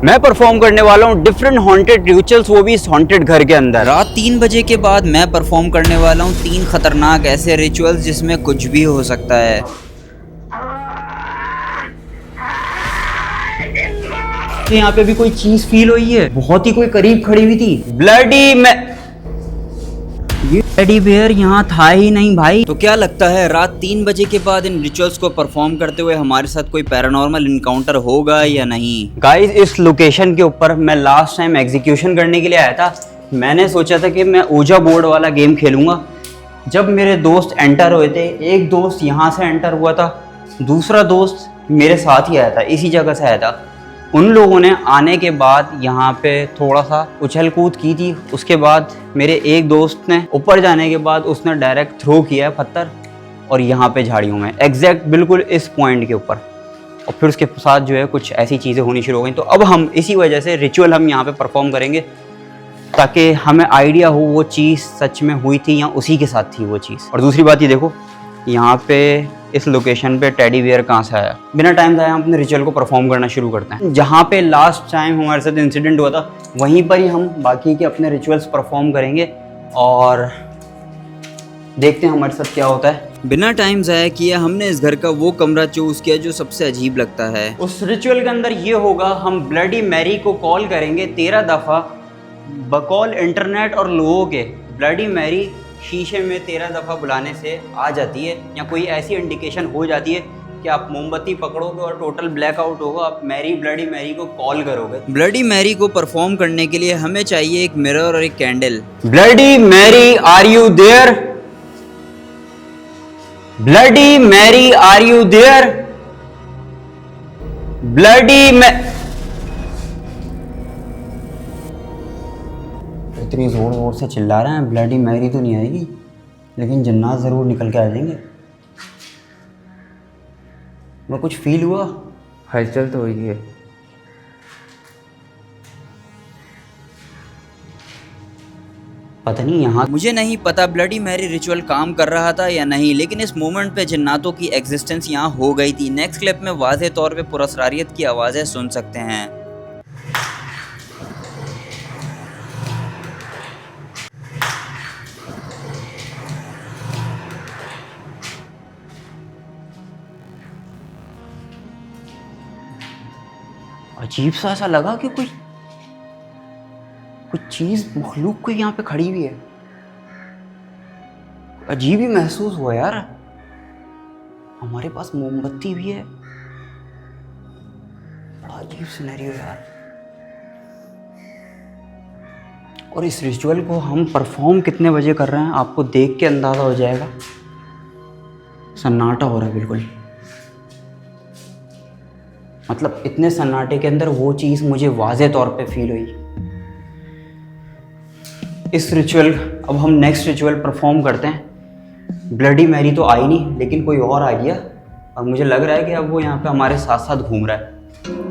मैं परफॉर्म करने वाला हूँ डिफरेंट हॉन्टेड रिचुअल्स, वो भी इस हॉन्टेड घर के अंदर। रात 3 बजे के बाद मैं परफॉर्म करने वाला हूँ 3 खतरनाक ऐसे रिचुअल्स जिसमें कुछ भी हो सकता है। तो यहाँ पे भी कोई चीज फील हुई है, बहुत ही कोई करीब खड़ी हुई थी। ब्लडी मैं ये टेडी बियर यहाँ था ही नहीं भाई। तो क्या लगता है रात 3 बजे के बाद इन रिचुअल्स को परफॉर्म करते हुए हमारे साथ कोई पैरानॉर्मल इनकाउंटर होगा या नहीं? गाइस, इस लोकेशन के ऊपर मैं लास्ट टाइम एग्जीक्यूशन करने के लिए आया था। मैंने सोचा था कि मैं ओजा बोर्ड वाला गेम खेलूंगा। जब मेरे दोस्त एंटर हुए थे, एक दोस्त यहाँ से एंटर हुआ था, दूसरा दोस्त मेरे साथ ही आया था, इसी जगह से आया था। उन लोगों ने आने के बाद यहाँ पे थोड़ा सा उछल कूद की थी। उसके बाद मेरे एक दोस्त ने ऊपर जाने के बाद उसने डायरेक्ट थ्रो किया है पत्थर, और यहाँ पे झाड़ियों में एग्जैक्ट बिल्कुल इस पॉइंट के ऊपर। और फिर उसके साथ जो है कुछ ऐसी चीज़ें होनी शुरू हो गई। तो अब हम इसी वजह से रिचुअल हम यहाँ पे परफॉर्म करेंगे, ताकि हमें आइडिया हो वो चीज़ सच में हुई थी या उसी के साथ थी वो चीज़। और दूसरी बात ये देखो, यहाँ पे इस लोकेशन पे टेडी बियर कहाँ से आया। बिना टाइम जाए हम अपने रिचुअल को परफॉर्म करना शुरू करते हैं। जहाँ पे लास्ट टाइम हमारे साथ इंसिडेंट हुआ था, वहीं पर ही हम बाकी के अपने रिचुअल्स परफॉर्म करेंगे और देखते हैं हमारे साथ क्या होता है। बिना टाइम ज़ाया किए हमने इस घर का वो कमरा चूज किया जो सबसे अजीब लगता है। उस रिचुअल के अंदर ये होगा, हम ब्लडी मैरी को कॉल करेंगे 13 दफ़ा बकौल इंटरनेट और लोगों के। ब्लडी मैरी शीशे में 13 दफ़ा बुलाने से आ जाती है, या कोई ऐसी इंडिकेशन हो जाती है कि आप मोमबत्ती पकड़ोगे और टोटल ब्लैकआउट होगा, आप ब्लडी मैरी को कॉल करोगे। ब्लडी मैरी को परफॉर्म करने के लिए हमें चाहिए एक मिरर और एक candle. Bloody Mary are you there? Bloody Mary are you there? Bloody इतनी जोर जोर से चिल्ला रहे हैं, ब्लडी मैरी तो नहीं आएगी, लेकिन जन्नात जरूर निकल के आ जाएंगे। मैं कुछ फील हुआ, हलचल तो हुई है। पता नहीं यहाँ। मुझे नहीं पता ब्लडी मैरी रिचुअल काम कर रहा था या नहीं, लेकिन इस मोमेंट पे जन्नातों की एग्जिस्टेंस यहाँ हो गई थी। नेक्स्ट क्लिप में वाज़े तौर पे पुरस्कारियत की आवाज़ें सुन सकते हैं। अजीब सा ऐसा लगा कि कुछ चीज मखलूक कोई यहाँ पे खड़ी हुई है। अजीब ही महसूस हुआ यार। हमारे पास मोमबत्ती भी है। बड़ा अजीब सिनेरियो यार। और इस रिचुअल को हम परफॉर्म कितने बजे कर रहे हैं, आपको देख के अंदाजा हो जाएगा। सन्नाटा हो रहा है बिल्कुल, मतलब इतने सन्नाटे के अंदर वो चीज़ मुझे वाज़े तौर पे फील हुई। इस रिचुअल, अब हम नेक्स्ट रिचुअल परफॉर्म करते हैं। ब्लडी मैरी तो आई नहीं, लेकिन कोई और आ गया, और मुझे लग रहा है कि अब वो यहाँ पे हमारे साथ साथ घूम रहा है,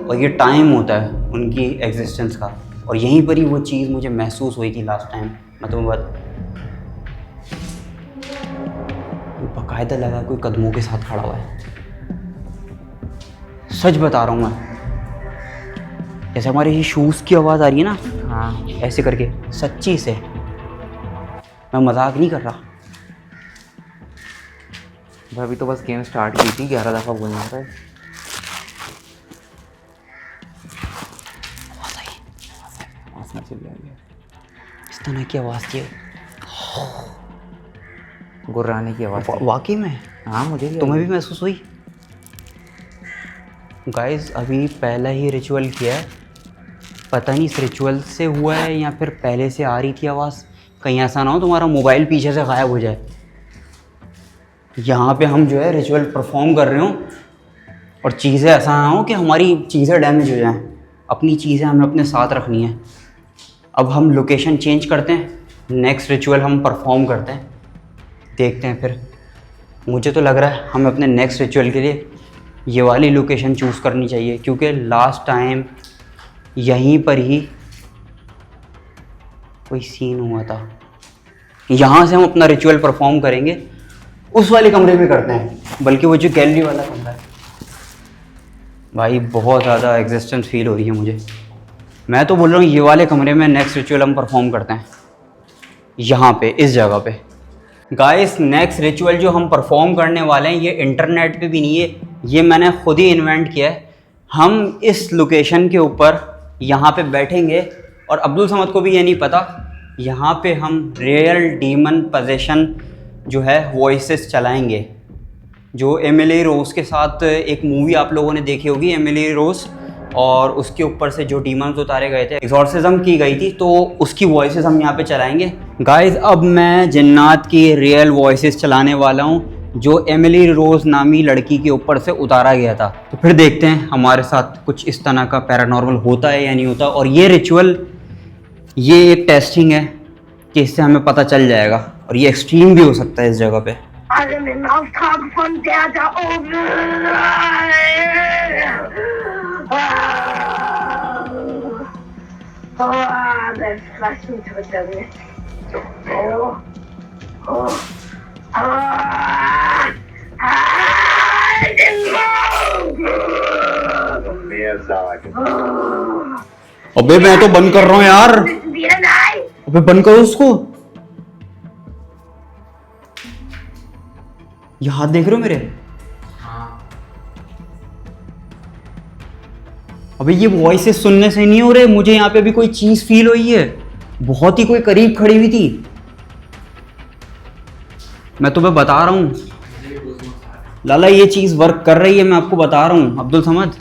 और ये टाइम होता है उनकी एग्जिस्टेंस का। और यहीं पर ही वो चीज़ मुझे महसूस हुई थी लास्ट टाइम। मैं तुम्हें बाकायदा लगा कोई कदमों के साथ खड़ा हुआ है। सच बता रहा हूँ मैं, जैसे हमारे ये शूज़ की आवाज़ आ रही है ना, हाँ ऐसे करके, सच्ची से, मैं मजाक नहीं कर रहा। अभी तो बस गेम स्टार्ट की थी, 11 दफ़ा बोलना है। इस तरह की आवाज़ थी, गुर्राने की आवाज़। वाकई में? हाँ, मुझे तुम्हें भी महसूस हुई? गाइस, अभी पहला ही रिचुअल किया है, पता नहीं इस रिचुअल से हुआ है या फिर पहले से आ रही थी आवाज़। कहीं ऐसा ना हो तुम्हारा मोबाइल पीछे से गायब हो जाए। यहाँ पे हम जो है रिचुअल परफॉर्म कर रहे हो, और चीज़ें ऐसा ना हो कि हमारी चीज़ें डैमेज हो जाएं। अपनी चीज़ें हमें अपने साथ रखनी है। अब हम लोकेशन चेंज करते हैं, नेक्स्ट रिचुअल हम परफॉर्म करते हैं, देखते हैं फिर। मुझे तो लग रहा है हमें अपने नेक्स्ट रिचुअल के लिए ये वाली लोकेशन चूज़ करनी चाहिए, क्योंकि लास्ट टाइम यहीं पर ही कोई सीन हुआ था। यहाँ से हम अपना रिचुअल परफॉर्म करेंगे, उस वाले कमरे में करते हैं, बल्कि वो जो गैलरी वाला कमरा है। भाई बहुत ज़्यादा एग्जिस्टेंस फील हो रही है मुझे। मैं तो बोल रहा हूँ ये वाले कमरे में नेक्स्ट रिचुअल हम परफॉर्म करते हैं, यहाँ पे इस जगह पे। गाइस नेक्स्ट रिचुअल जो हम परफॉर्म करने वाले हैं ये इंटरनेट पे भी नहीं है, ये मैंने खुद ही इन्वेंट किया है। हम इस लोकेशन के ऊपर यहाँ पे बैठेंगे और अब्दुल समद को भी ये नहीं पता, यहाँ पे हम रियल डीमन पोजेशन जो है वॉइसेस चलाएंगे। जो एमिली रोज़ के साथ एक मूवी आप लोगों ने देखी होगी, एमिली रोज़, और उसके ऊपर से जो डीमंस उतारे गए थे, एक्सॉर्सिज्म की गई थी, तो उसकी वॉइसेस हम यहाँ पे चलाएंगे। गाइस अब मैं जिन्नात की रियल वॉइसेस चलाने वाला हूँ जो एमिली रोज़ नामी लड़की के ऊपर से उतारा गया था। तो फिर देखते हैं हमारे साथ कुछ इस तरह का पैरानॉर्मल होता है या नहीं होता। और ये रिचुअल ये एक टेस्टिंग है कि इससे हमें पता चल जाएगा, और ये एक्सट्रीम भी हो सकता है इस जगह पे। Allem im Auftrag von der da oben. Das was du tut er nicht. Den Mund! Mehr sagen. अबे मैं तो बंद कर रहा हूँ यार। Wissen wir nein? अबे बंद करो उसको। ये हाथ देख रहे हो मेरे? अबे ये वॉइसेस सुनने से नहीं हो रहे, मुझे यहाँ पे भी कोई चीज फील हुई है, बहुत ही कोई करीब खड़ी हुई थी। मैं तुम्हें बता रहा हूँ लाला, ये चीज वर्क कर रही है, मैं आपको बता रहा हूँ अब्दुल समद।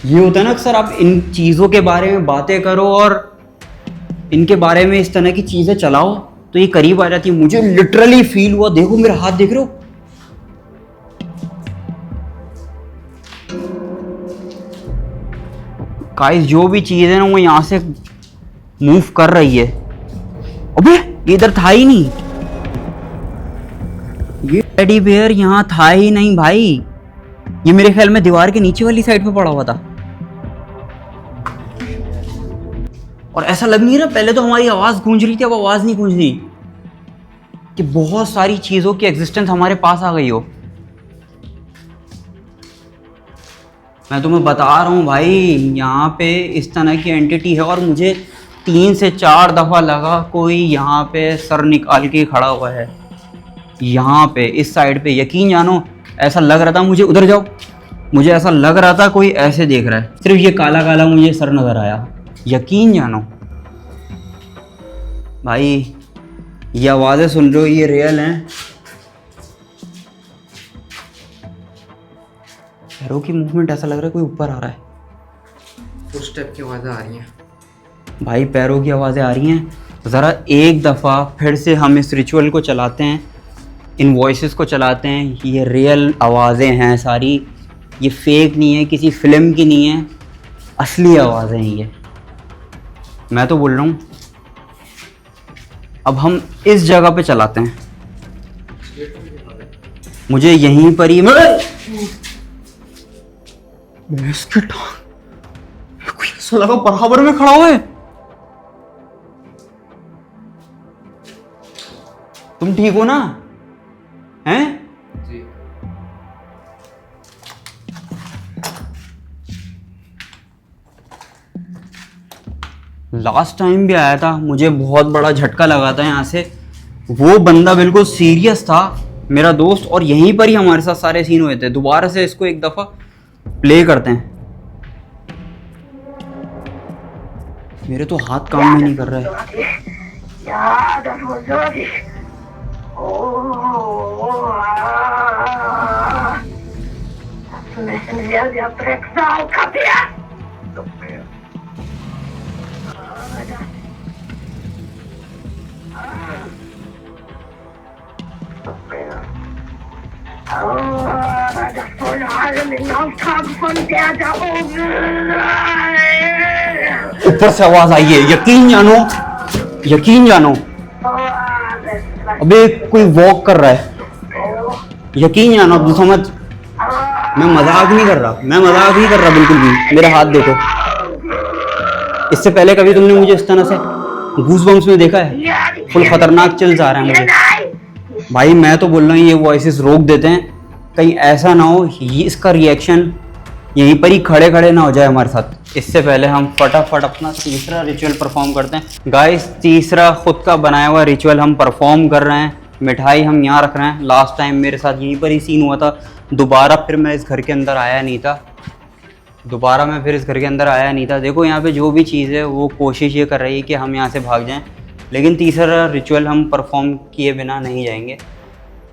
ये होता है ना अक्सर, आप इन चीज़ों के बारे में बातें करो और इनके बारे में इस तरह की चीज़ें चलाओ तो ये करीब आ जाती है। मुझे लिटरली फील हुआ, देखो मेरा हाथ देख रहे हो? गाइस जो भी चीज़ है ना वो यहाँ से मूव कर रही है। अबे ये इधर था ही नहीं, ये टेडी बेयर यहाँ था ही नहीं भाई, ये मेरे ख्याल में दीवार के नीचे वाली साइड पे पड़ा हुआ था। और ऐसा लग नहीं रहा, पहले तो हमारी आवाज गूंज रही थी, अब आवाज नहीं गूंज रही, कि बहुत सारी चीजों की एग्जिस्टेंस हमारे पास आ गई हो। मैं तुम्हें बता रहा हूँ भाई, यहाँ पे इस तरह की एंटिटी है, और मुझे 3 से 4 दफा लगा कोई यहाँ पे सर निकाल के खड़ा हुआ है, यहाँ पे इस साइड पे। यकीन जानो ऐसा लग रहा था मुझे, उधर जाओ, मुझे ऐसा लग रहा था कोई ऐसे देख रहा है, सिर्फ ये काला काला मुझे सर नजर आया। यकीन जानो भाई, ये आवाज़ें सुन रहे हो, ये रियल हैं। पैरों की मूवमेंट ऐसा लग रहा है कोई ऊपर आ रहा है। फुटस्टेप की आवाज़ें आ रही हैं भाई, पैरों की आवाज़ें आ रही हैं। ज़रा एक दफ़ा फिर से हम इस रिचुअल को चलाते हैं, इन वॉइसेस को चलाते हैं। ये रियल आवाज़ें हैं सारी, ये फेक नहीं है, किसी फिल्म की नहीं है, असली आवाज़ें हैं ये। मैं तो बोल रहा हूँ अब हम इस जगह पे चलाते हैं। मुझे यहीं पर ही इसकी टांग कोई ऐसा लगा बराबर में खड़ा हुआ है। तुम ठीक हो ना? हैं? जी। लास्ट टाइम भी आया था, मुझे बहुत बड़ा झटका लगा था यहाँ से। वो बंदा बिल्कुल सीरियस था, मेरा दोस्त, और यहीं पर ही हमारे साथ सारे सीन हुए थे। दोबारा से इसको एक दफ़ा प्ले करते हैं। मेरे तो हाथ काम में नहीं कर रहा है। Ja, das war sorgig. Oh, das müssen wir, der Drecksau, kapiert? Das von allem im Auftrag von der da oben. ऊपर से आवाज आई है, यकीन जानो, यकीन जानो। अबे कोई वॉक कर रहा है, यकीन जानो अब्दुल समद, मैं मजाक नहीं कर रहा, मैं मजाक नहीं कर रहा बिल्कुल भी। मेरा हाथ देखो, इससे पहले कभी तुमने मुझे इस तरह से गूज़बम्प्स में देखा है? फुल खतरनाक चिल्स आ रहा है मुझे। भाई मैं तो बोल रहा हूँ ये वॉइसेस रोक देते हैं, कहीं ऐसा ना हो ये इसका रिएक्शन यहीं पर ही खड़े खड़े ना हो जाए हमारे साथ। इससे पहले हम फटाफट अपना तीसरा रिचुअल परफॉर्म करते हैं। गाइस, तीसरा खुद का बनाया हुआ रिचुअल हम परफॉर्म कर रहे हैं। मिठाई हम यहाँ रख रहे हैं। लास्ट टाइम मेरे साथ यहीं पर ही सीन हुआ था। दोबारा फिर मैं इस घर के अंदर आया नहीं था। देखो यहाँ पे जो भी चीज़ है वो कोशिश ये कर रही है कि हम यहाँ से भाग जाएं, लेकिन तीसरा रिचुअल हम परफॉर्म किए बिना नहीं जाएंगे।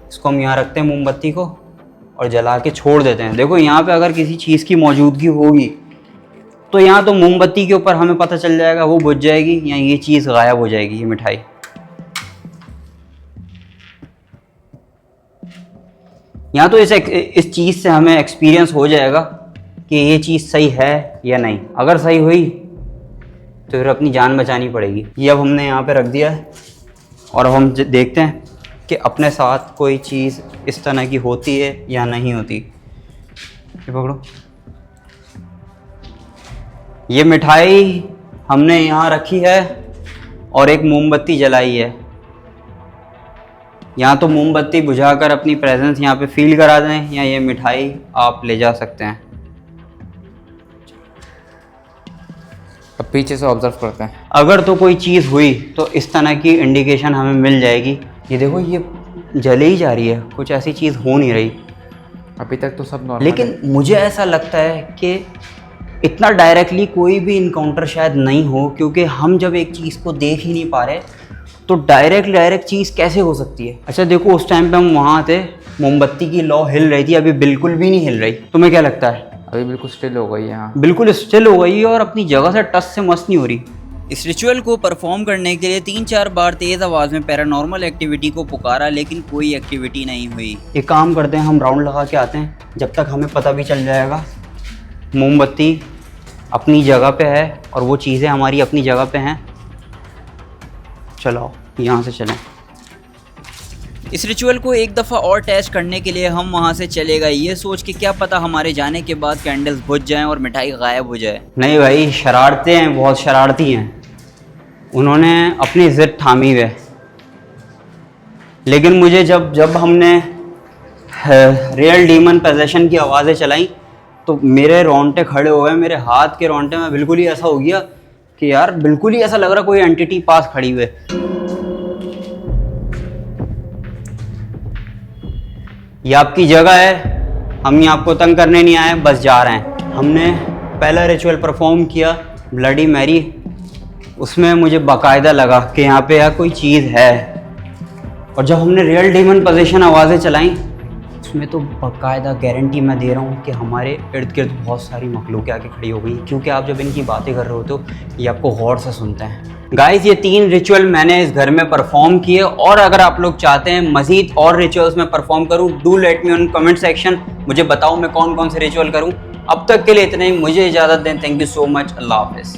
इसको हम यहाँ रखते हैं मोमबत्ती को और जला के छोड़ देते हैं। देखो यहाँ पे अगर किसी चीज़ की मौजूदगी होगी तो यहाँ तो मोमबत्ती के ऊपर हमें पता चल जाएगा, वो बुझ जाएगी या ये चीज़ गायब हो जाएगी, ये मिठाई। यहाँ तो इस चीज़ से हमें एक्सपीरियंस हो जाएगा कि ये चीज़ सही है या नहीं। अगर सही हुई तो फिर अपनी जान बचानी पड़ेगी। ये अब हमने यहाँ पे रख दिया है और अब हम देखते हैं कि अपने साथ कोई चीज़ इस तरह की होती है या नहीं होती। ये पकड़ो, ये मिठाई हमने यहाँ रखी है और एक मोमबत्ती जलाई है। यहाँ तो मोमबत्ती बुझाकर अपनी प्रेजेंस यहाँ पे फील करा दें या ये मिठाई आप ले जा सकते हैं। अब पीछे से ऑब्जर्व करते हैं। अगर तो कोई चीज़ हुई तो इस तरह की इंडिकेशन हमें मिल जाएगी। ये देखो, ये जले ही जा रही है, कुछ ऐसी चीज़ हो नहीं रही अभी तक तो सब नॉर्मल। लेकिन मुझे ऐसा लगता है कि इतना डायरेक्टली कोई भी इनकाउंटर शायद नहीं हो, क्योंकि हम जब एक चीज़ को देख ही नहीं पा रहे तो डायरेक्ट चीज़ कैसे हो सकती है। अच्छा देखो, उस टाइम पे हम वहाँ थे, मोमबत्ती की लौ हिल रही थी, अभी बिल्कुल भी नहीं हिल रही। तुम्हें क्या लगता है? अभी बिल्कुल स्टिल हो गई है। यहाँ बिल्कुल स्टिल हो गई और अपनी जगह से टच से मस नहीं हो रही। इस रिचुअल को परफॉर्म करने के लिए 3-4 बार तेज़ आवाज़ में पैरानॉर्मल एक्टिविटी को पुकारा, लेकिन कोई एक्टिविटी नहीं हुई। एक काम करते हैं, हम राउंड लगा के आते हैं, जब तक हमें पता भी चल जाएगा मोमबत्ती अपनी जगह पे है और वो चीज़ें हमारी अपनी जगह पे हैं। चलो यहाँ से चलें। इस रिचुअल को एक दफ़ा और टेस्ट करने के लिए हम वहाँ से चले गए, ये सोच के क्या पता हमारे जाने के बाद कैंडल्स बुझ जाएं और मिठाई गायब हो जाए। नहीं भाई, शरारते हैं, बहुत शरारती हैं। उन्होंने अपनी ज़िद थामी हुई है, लेकिन मुझे जब हमने रियल डीमन पोजेशन की आवाज़ें चलाई तो मेरे रोंगटे खड़े हो गए। मेरे हाथ के रोंगटे में बिल्कुल ही ऐसा हो गया कि यार बिल्कुल ही ऐसा लग रहा कोई एंटिटी पास खड़ी हुई है। ये आपकी जगह है, हम यहाँ आपको तंग करने नहीं आए, बस जा रहे हैं। हमने पहला रिचुअल परफॉर्म किया ब्लडी मैरी, उसमें मुझे बाकायदा लगा कि यहाँ पे यार कोई चीज़ है। और जब हमने रियल डीमन पोजीशन आवाज़ें चलाई, उसमें तो बाकायदा गारंटी मैं दे रहा हूँ कि हमारे इर्द गिर्द बहुत सारी मखलूक़ें आके खड़ी हो गई, क्योंकि आप जब इनकी बातें कर रहे होते हो ये आपको गौर से सुनते हैं। गाइस, ये 3 रिचुअल मैंने इस घर में परफॉर्म किए, और अगर आप लोग चाहते हैं मज़ीद और रिचुअल्स में परफॉर्म करूँ, do let me on comment section. मुझे बताओ मैं कौन कौन से रिचुअल करूँ। अब तक के लिए इतना ही, मुझे इजाज़त दें। Thank you so much. अल्लाह हाफ़िज़।